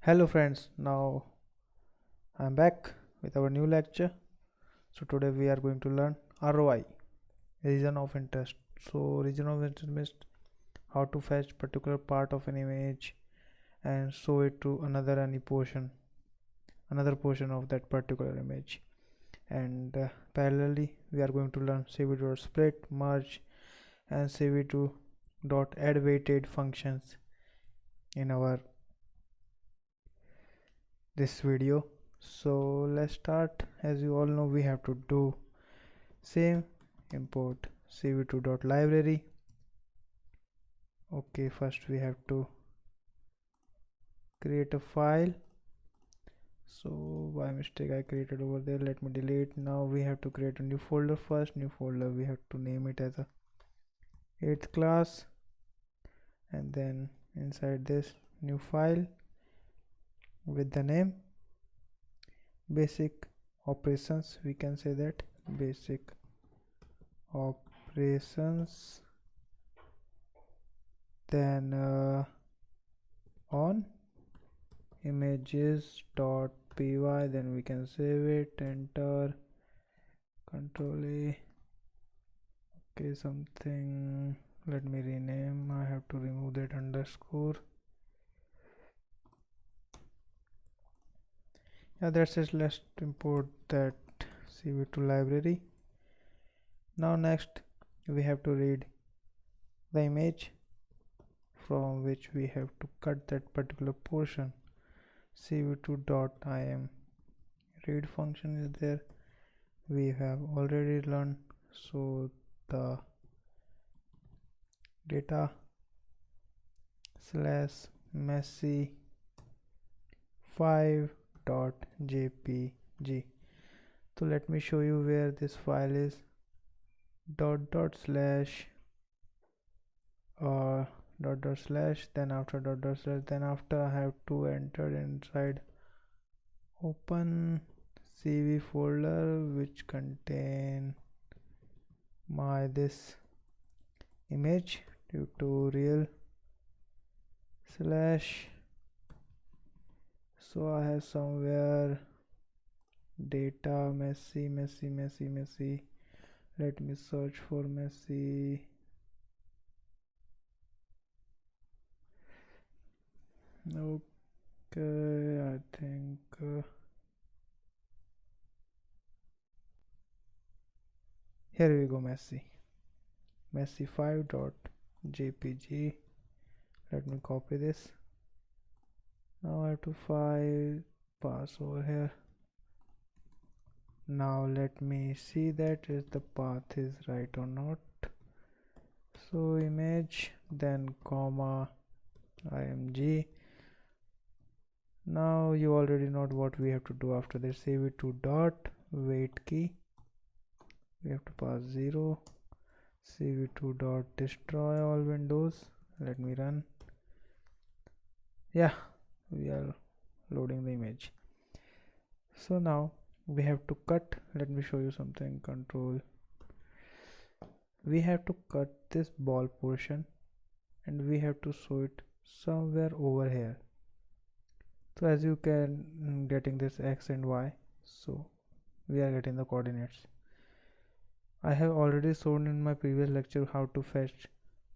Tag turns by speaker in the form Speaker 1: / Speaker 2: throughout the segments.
Speaker 1: Hello friends, now I'm back with our new lecture. So today we are going to learn ROI, region of interest. So region of interest means how to fetch particular part of an image and show it to another portion of that particular image. And parallelly we are going to learn cv.split, merge and cv.addWeighted functions in our this video. So let's start. As you all know, we have to do same import cv2.library. Okay, first we have to create a file. So by mistake I created over there, let me delete. Now we have to create a new folder. First new folder, we have to name it as a 8th class, and then inside this new file with the name basic operations, we can say that basic operations, then on images.py, then we can save it, enter, control A. Okay, something, let me rename, I have to remove that underscore. Yeah, that's it. Let's import that cv2 library. Now next we have to read the image from which we have to cut that particular portion. cv2.im read function is there, we have already learned. So the data slash messy 5.jpg. So let me show you where this file is. Dot slash dot slash, then after dot slash, then after I have to enter inside OpenCV folder which contain my this image tutorial slash. So I have somewhere data messy. Let me search for messy. Okay, I think here we go, messy 5.jpg. let me copy this. Now I have to pass over here. Now let me see that is the path is right or not. So image, then comma img. Now you already know what we have to do after this. cv2 dot wait key, we have to pass 0. cv2 dot destroy all windows. Let me run. Yeah, we are loading the image. So now we have to cut. Let me show you something. Control, we have to cut this ball portion and we have to show it somewhere over here. So as you can getting this x and y, so we are getting the coordinates. I have already shown in my previous lecture how to fetch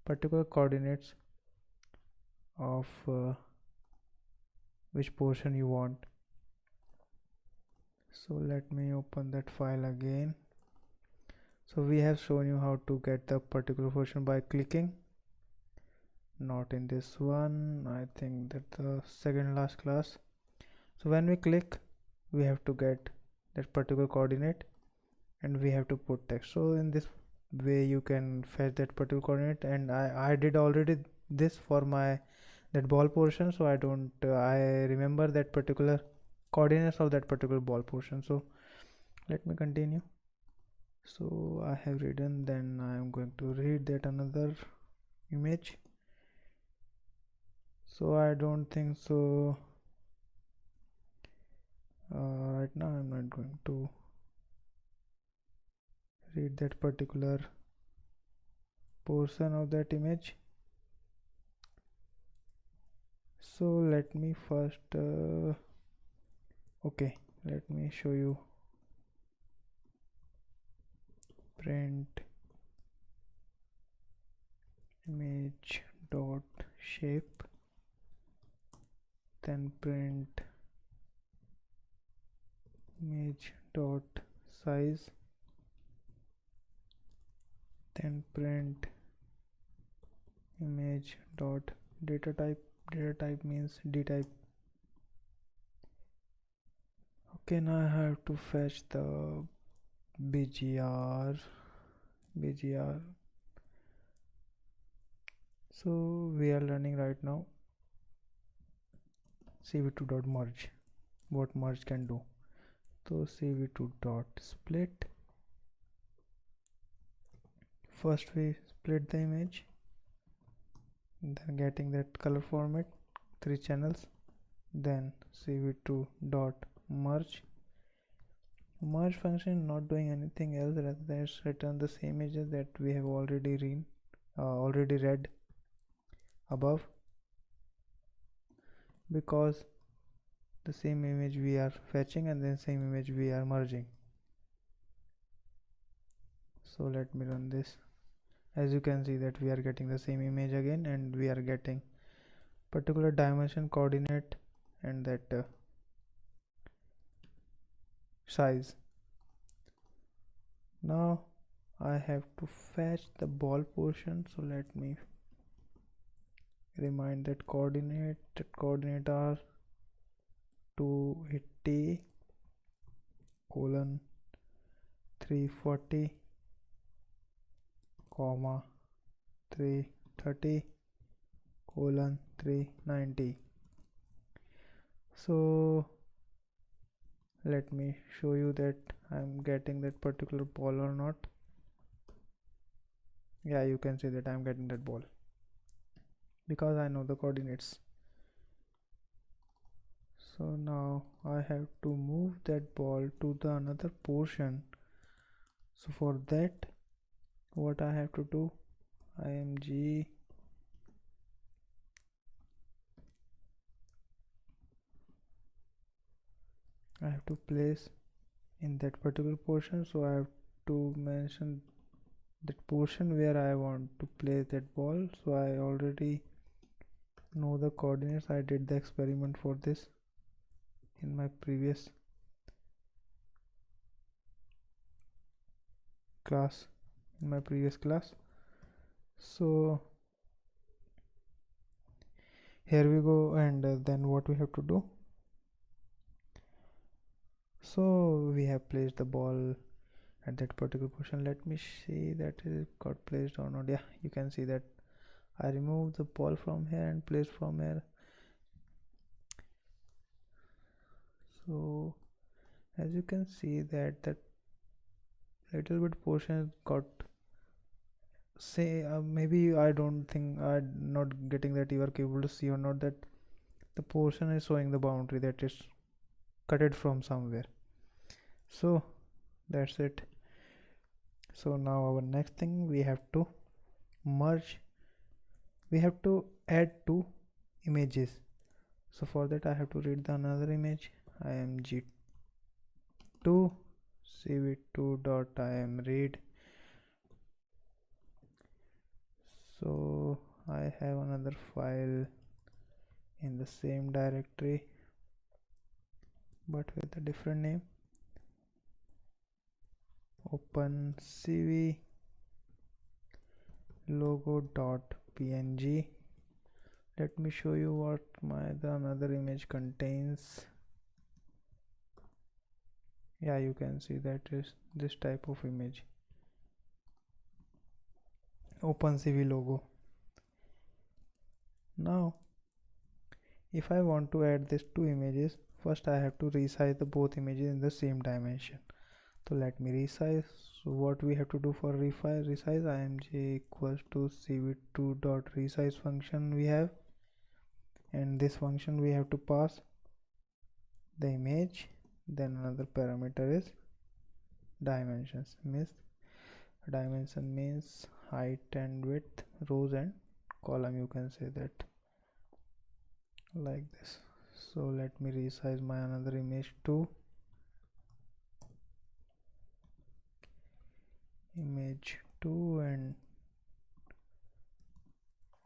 Speaker 1: particular coordinates of which portion you want. So let me open that file again. So we have shown you how to get the particular portion by clicking, not in this one, I think that the second last class. So when we click, we have to get that particular coordinate and we have to put text. So in this way you can fetch that particular coordinate, and I did already this for my that ball portion, so I don't I remember that particular coordinates of that particular ball portion. So let me continue. So I have written, then I am going to read that another image. So I don't think so right now I'm not going to read that particular portion of that image. So let me first okay, let me show you. Print image dot shape, then print image dot size, then print image dot data type. Data type means dtype. Okay, now I have to fetch the bgr. So we are learning right now cv2.merge, what merge can do. So cv2.split, first we split the image, then getting that color format, 3 channels, then cv2.merge. Merge function not doing anything else rather than return the same images that we have already read above, because the same image we are fetching and then same image we are merging. So let me run this. As you can see that we are getting the same image again, and we are getting particular dimension, coordinate, and that size. Now I have to fetch the ball portion, so let me remind that coordinate are 280 colon 340 comma 330 colon 390. So let me show you that I'm getting that particular ball or not. Yeah, you can see that I'm getting that ball because I know the coordinates. So now I have to move that ball to the another portion. So for that, what I have to do, img I have to place in that particular portion. So I have to mention that portion where I want to place that ball. So I already know the coordinates. I did the experiment for this in my previous class. So here we go, and then what we have to do. So we have placed the ball at that particular position. Let me see that it got placed or not. Yeah, you can see that I removed the ball from here and placed from here. So as you can see that little bit portion got say maybe I don't think I'm not getting that you are able to see or not, that the portion is showing the boundary that is cutted from somewhere. So that's it. So now our next thing, we have to merge, we have to add two images. So for that I have to read the another image, img2 cv2.imread. So I have another file in the same directory but with a different name, OpenCV logo.png. Let me show you what the another image contains. Yeah, you can see that is this type of image, OpenCV logo. Now if I want to add these two images, first I have to resize the both images in the same dimension. So let me resize. So what we have to do for resize, img equals to cv2.resize function we have, and this function we have to pass the image, then another parameter is dimensions. Dimension means height and width, rows and column, you can say that. like this. So let me resize my another image to image 2 and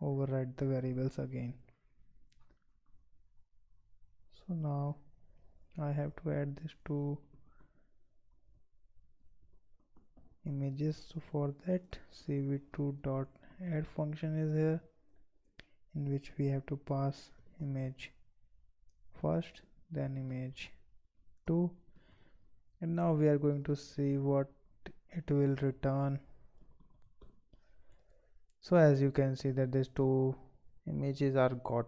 Speaker 1: override the variables again. So now I have to add these two images. So for that, cv2.add function is here, in which we have to pass image first, then image 2, and now we are going to see what it will return. So as you can see that these two images are got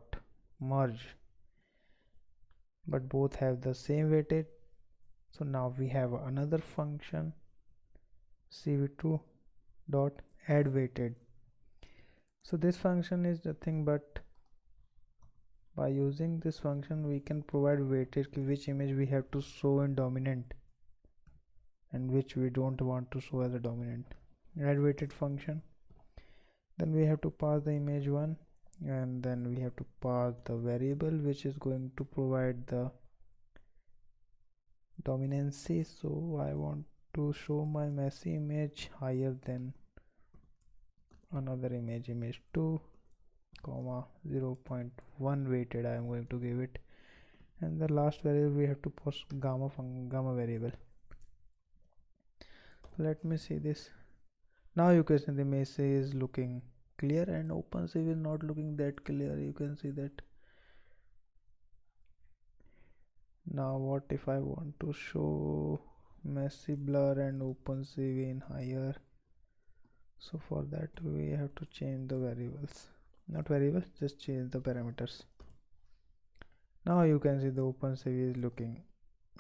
Speaker 1: merged, but both have the same weighted. So now we have another function cv2.addWeighted. So this function is nothing but, by using this function we can provide weighted which image we have to show in dominant and which we don't want to show as a dominant. Add weighted function, then we have to pass the image 1, and then we have to pass the variable which is going to provide the dominancy. So I want to show my messy image higher than another image, image 2 comma 0.1 weighted I am going to give it, and the last variable we have to pass gamma variable. Let me see this. Now you can see the message is looking clear and OpenCV is not looking that clear. You can see that. Now what if I want to show messy blur and OpenCV in higher? So for that we have to change the variables, not variables, just change the parameters. Now you can see the OpenCV is looking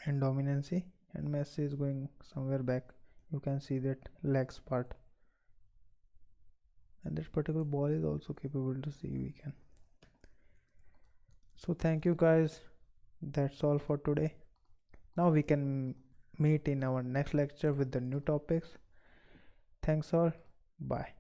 Speaker 1: in dominancy and messy is going somewhere back. You can see that legs part, and this particular ball is also capable to see we can. So thank you guys, that's all for today. Now we can meet in our next lecture with the new topics. Thanks all, bye.